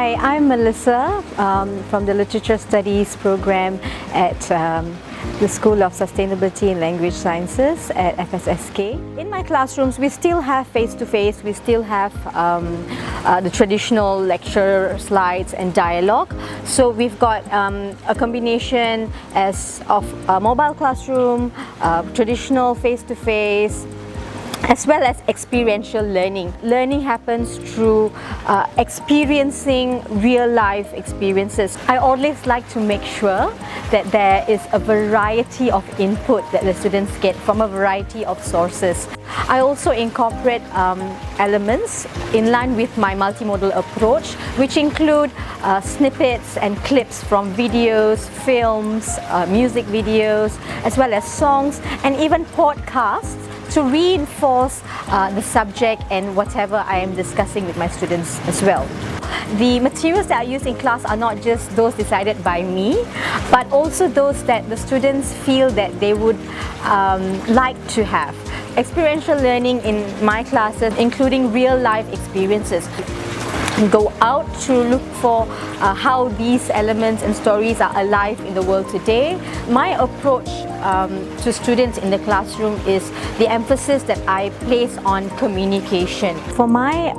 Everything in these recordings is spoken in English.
Hi, I'm Melissa from the Literature Studies program at the School of Sustainability and Language Sciences at FSSK. In my classrooms, we still have face-to-face, we still have the traditional lecture slides and dialogue. So we've got a combination of a mobile classroom, traditional face-to-face, as well as experiential learning. Learning happens through experiencing real-life experiences. I always like to make sure that there is a variety of input that the students get from a variety of sources. I also incorporate elements in line with my multimodal approach, which include snippets and clips from videos, films, music videos, as well as songs, and even podcasts to reinforce the subject and whatever I am discussing with my students as well. The materials that I use in class are not just those decided by me, but also those that the students feel that they would like to have. Experiential learning in my classes, including real-life experiences. Go out to look for how these elements and stories are alive in the world today. My approach to students in the classroom is the emphasis that I place on communication. For my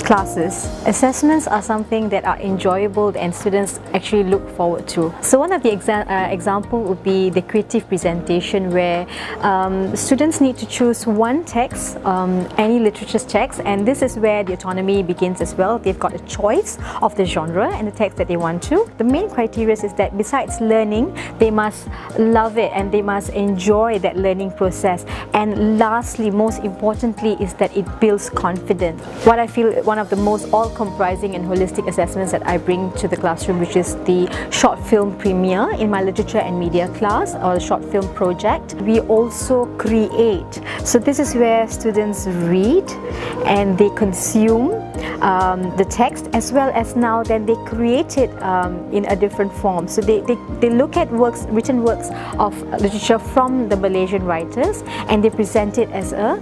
classes, assessments are something that are enjoyable and students actually look forward to. So one of the example would be the creative presentation, where students need to choose one text, any literature text, and this is where the autonomy begins as well. They've got a choice of the genre and the text that they want to. The main criteria is that besides learning, they must love it and they must enjoy that learning process. And lastly, most importantly, is that it builds confidence. What I feel one of the most all-comprising and holistic assessments that I bring to the classroom, which is the short film premiere in my literature and media class, or the short film project. We also create. So this is where students read and they consume the text, as well as now then they create it in a different form. So they look at written works of literature from the Malaysian writers, and they present it as a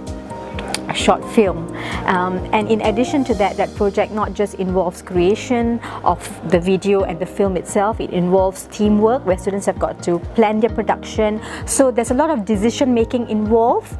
short film. And in addition to that, that project not just involves creation of the video and the film itself, it involves teamwork where students have got to plan their production. So there's a lot of decision making involved,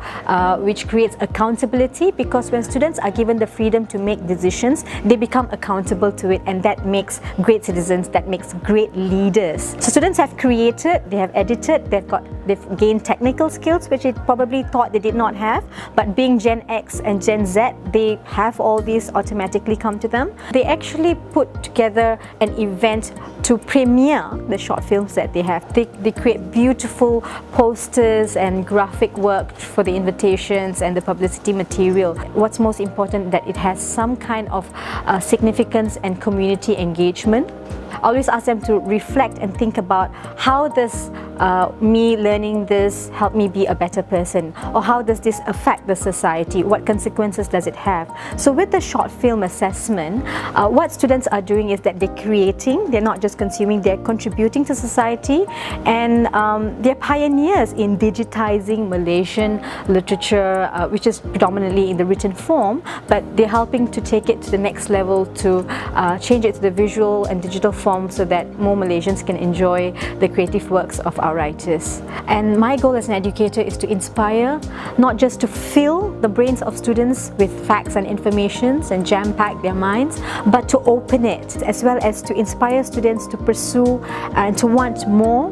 which creates accountability, because when students are given the freedom to make decisions, they become accountable to it, and that makes great citizens, that makes great leaders. So students have created, they have edited, they've gained technical skills which they probably thought they did not have, but being Gen X and Gen Z, they have all these automatically come to them. They actually put together an event to premiere the short films that they have. They create beautiful posters and graphic work for the invitations and the publicity material. What's most important, that it has some kind of significance and community engagement. I always ask them to reflect and think about, how does me learning this help me be a better person, or how does this affect the society, what consequences does it have. So with the short film assessment, what students are doing is that they're creating, they're not just consuming, they're contributing to society, and they're pioneers in digitizing Malaysian literature, which is predominantly in the written form, but they're helping to take it to the next level, to change it to the visual and digital form, so that more Malaysians can enjoy the creative works of our writers. And my goal as an educator is to inspire, not just to fill the brains of students with facts and informations and jam-pack their minds, but to open it, as well as to inspire students to pursue and to want more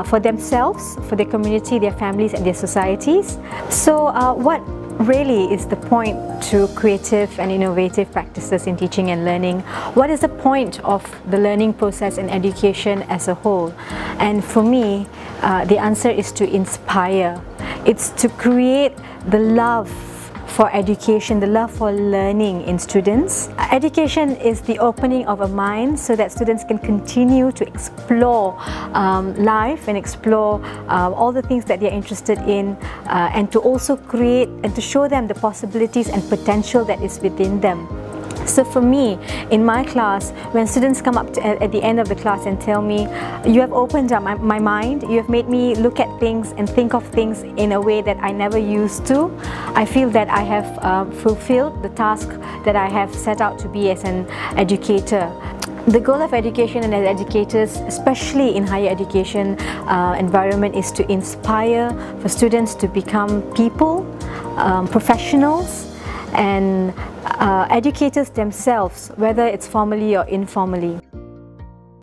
for themselves, for their community, their families and their societies. So what really is the point to creative and innovative practices in teaching and learning? What is the point of the learning process and education as a whole? And for me, the answer is to inspire. It's to create the love for education, the love for learning in students. Education is the opening of a mind so that students can continue to explore life and explore all the things that they're interested in, and to also create and to show them the possibilities and potential that is within them. So for me, in my class, when students come up at the end of the class and tell me, you have opened up my mind, you have made me look at things and think of things in a way that I never used to, I feel that I have fulfilled the task that I have set out to be as an educator. The goal of education and as educators, especially in higher education environment, is to inspire for students to become people, professionals, and educators themselves, whether it's formally or informally.